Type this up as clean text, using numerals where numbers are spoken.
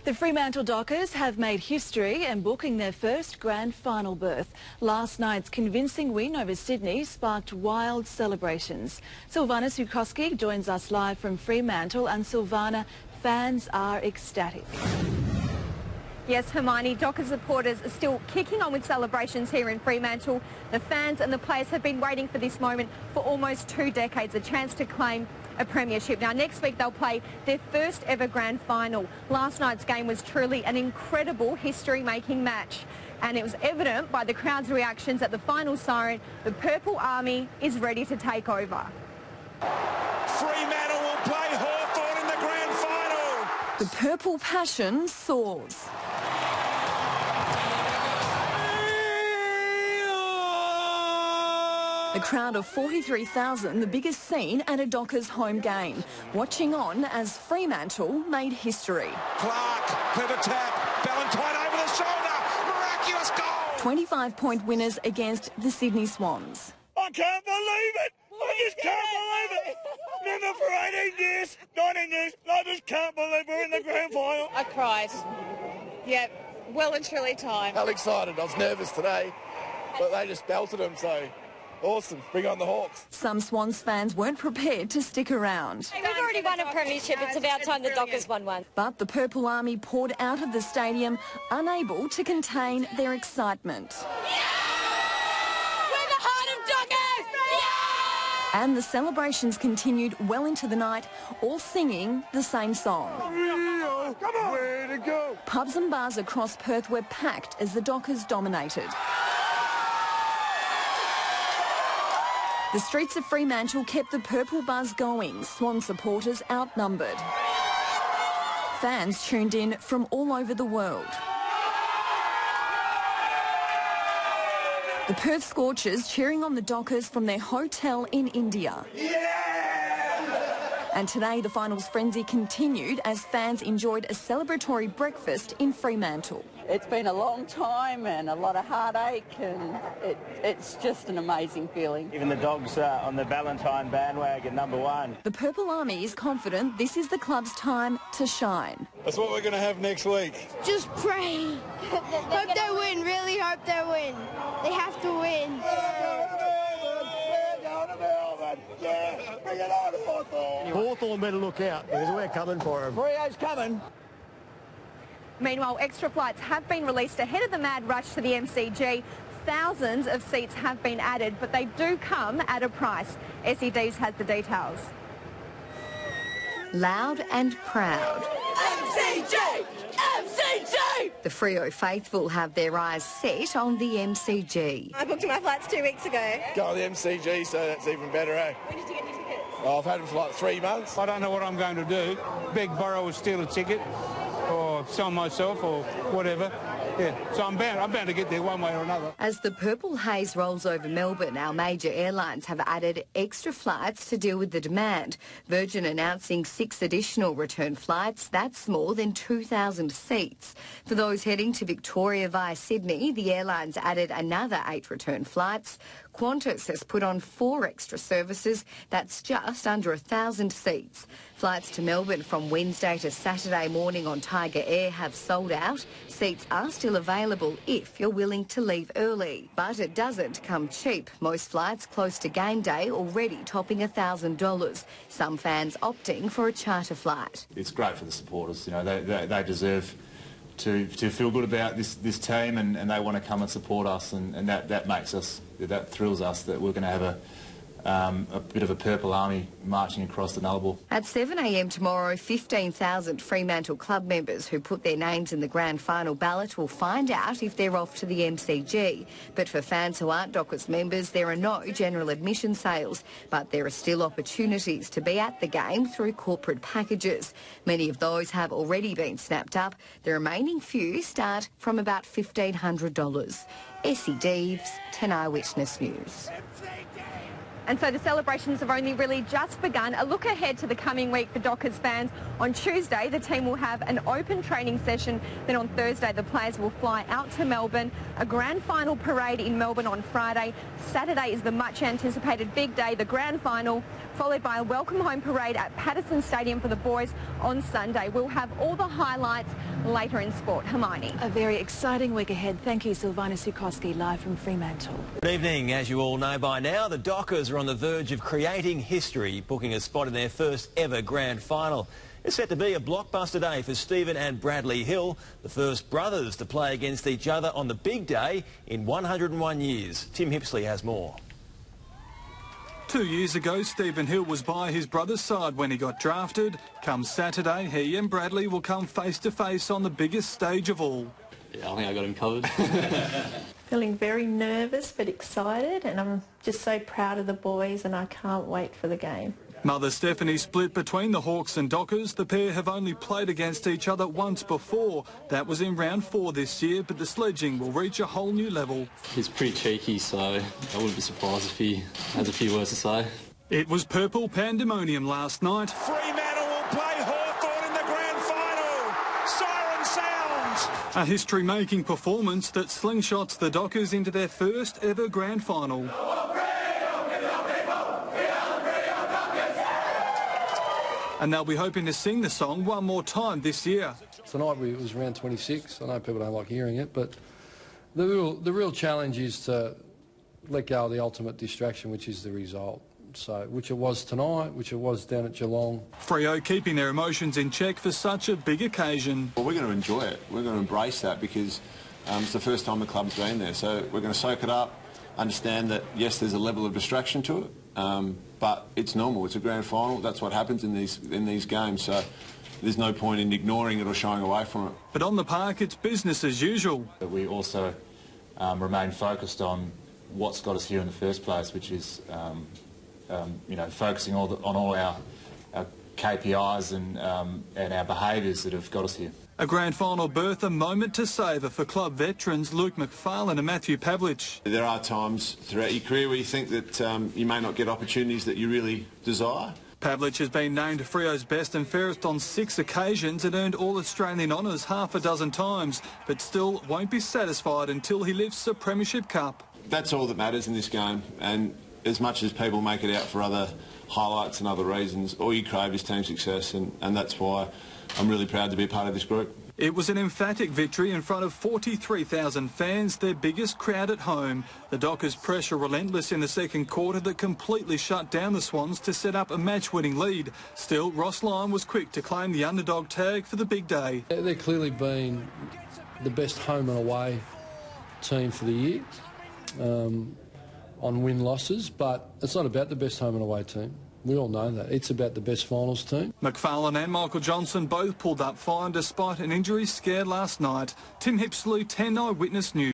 The Fremantle Dockers have made history and booking their first grand final berth. Last night's convincing win over Sydney sparked wild celebrations. Silvana Sukoski joins us live from Fremantle, and Silvana, fans are ecstatic. Yes, Hermione, Dockers supporters are still kicking on with celebrations here in Fremantle. The fans and the players have been waiting for this moment for almost 2 decades, a chance to claim a premiership. Now, next week they'll play their first ever grand final. Last night's game was truly an incredible history-making match, and it was evident by the crowd's reactions at the final siren. The Purple Army is ready to take over. Fremantle will play Hawthorn in the grand final. The purple passion soars. The crowd of 43,000, the biggest scene at a Dockers home game, watching on as Fremantle made history. Clark, clever tap, Valentine over the shoulder, miraculous goal! 25-point winners against the Sydney Swans. I can't believe it! I just can't believe it! Never for 18 years, 19 years, I just can't believe we're in the grand final. I cried. Yeah, well and truly time. How excited. I was nervous today, but they just belted them, so awesome. Bring on the Hawks. Some Swans fans weren't prepared to stick around. Hey, we've already won a premiership. It's about time the Dockers won one. But the Purple Army poured out of the stadium, unable to contain their excitement. Yeah! We're the heart of Dockers! Yeah! And the celebrations continued well into the night, all singing the same song. Come on! Way to go! Pubs and bars across Perth were packed as the Dockers dominated. The streets of Fremantle kept the purple buzz going, Swan supporters outnumbered. Fans tuned in from all over the world. The Perth Scorchers cheering on the Dockers from their hotel in India. And today the finals frenzy continued as fans enjoyed a celebratory breakfast in Fremantle. It's been a long time and a lot of heartache, and it's just an amazing feeling. Even the Dogs on the Valentine bandwagon, #1. The Purple Army is confident this is the club's time to shine. That's what we're going to have next week. Just pray. Hope they win, really hope they win. They have to win. Hawthorn better look out because we're coming for them. Frio's coming. Meanwhile, extra flights have been released ahead of the mad rush to the MCG. Thousands of seats have been added, but they do come at a price. SYDNEY has the details. Loud and proud. MCG! MCG! The Freo faithful have their eyes set on the MCG. I booked my flights 2 weeks ago. Go on the MCG, so that's even better, eh? When did you get your tickets? Oh, I've had them for like 3 months. I don't know what I'm going to do. Beg borrow or steal a ticket, or sell myself, or whatever. Yeah, so I'm bound to get there one way or another. As the purple haze rolls over Melbourne, our major airlines have added extra flights to deal with the demand. Virgin announcing 6 additional return flights. That's more than 2,000 seats. For those heading to Victoria via Sydney, the airlines added another 8 return flights. QANTAS has put on 4 extra services. That's just under 1,000 seats. Flights to Melbourne from Wednesday to Saturday morning on Tiger Air have sold out. Seats are still available if you're willing to leave early. But it doesn't come cheap. Most flights close to game day already topping $1,000. Some fans opting for a charter flight. It's great for the supporters. You know, they deserve to feel good about this team, and they want to come and support us, and that makes us, that thrills us that we're going to have a bit of a Purple Army marching across the Nullarbor. At 7 a.m. tomorrow, 15,000 Fremantle club members who put their names in the grand final ballot will find out if they're off to the MCG. But for fans who aren't Dockers members, there are no general admission sales, but there are still opportunities to be at the game through corporate packages. Many of those have already been snapped up. The remaining few start from about $1,500. SYDNEY, 10 Eyewitness News. And so the celebrations have only really just begun. A look ahead to the coming week for Dockers fans. On Tuesday, the team will have an open training session. Then on Thursday, the players will fly out to Melbourne. A grand final parade in Melbourne on Friday. Saturday is the much anticipated big day, the grand final. followed by a welcome home parade at Patterson Stadium for the boys on Sunday. We'll have all the highlights later in sport. Hermione. A very exciting week ahead. Thank you, Silvana Sukoski, live from Fremantle. Good evening. As you all know by now, the Dockers are on the verge of creating history, booking a spot in their first ever grand final. It's set to be a blockbuster day for Stephen and Bradley Hill, the first brothers to play against each other on the big day in 101 years. Tim Hipsley has more. 2 years ago, Stephen Hill was by his brother's side when he got drafted. Come Saturday, he and Bradley will come face to face on the biggest stage of all. Yeah, I think I got him covered. Feeling very nervous but excited, and I'm just so proud of the boys and I can't wait for the game. Mother Stephanie split between the Hawks and Dockers. The pair have only played against each other once before. That was in round 4 this year, but the sledging will reach a whole new level. He's pretty cheeky, so I wouldn't be surprised if he has a few words to say. It was purple pandemonium last night. Fremantle will play Hawthorn in the grand final. Siren sounds. A history-making performance that slingshots the Dockers into their first ever grand final. And they'll be hoping to sing the song one more time this year. Tonight it was round 26. I know people don't like hearing it, but the real challenge is to let go of the ultimate distraction, which is the result. So, which it was tonight, which it was down at Geelong. Freo keeping their emotions in check for such a big occasion. Well, we're going to enjoy it. We're going to embrace that because it's the first time the club's been there. So we're going to soak it up, understand that, yes, there's a level of distraction to it. But it's normal. It's a grand final. That's what happens in these games. So there's no point in ignoring it or shying away from it. But on the park, it's business as usual. We also remain focused on what's got us here in the first place, which is you know, focusing on all our KPIs and our behaviours that have got us here. A grand final berth, a moment to savour for club veterans Luke McFarlane and Matthew Pavlich. There are times throughout your career where you think that you may not get opportunities that you really desire. Pavlich has been named Freo's best and fairest on 6 occasions and earned All-Australian honours half a dozen times, but still won't be satisfied until he lifts the Premiership Cup. That's all that matters in this game, and as much as people make it out for other highlights and other reasons, all you crave is team success, and that's why I'm really proud to be a part of this group. It was an emphatic victory in front of 43,000 fans, their biggest crowd at home. The Dockers' pressure relentless in the second quarter that completely shut down the Swans to set up a match-winning lead. Still, Ross Lyon was quick to claim the underdog tag for the big day. They've clearly been the best home and away team for the year on win-losses, but it's not about the best home and away team. We all know that. It's about the best finals team. McFarlane and Michael Johnson both pulled up fine despite an injury scared last night. Tim Hipsley, 10 Eyewitness News.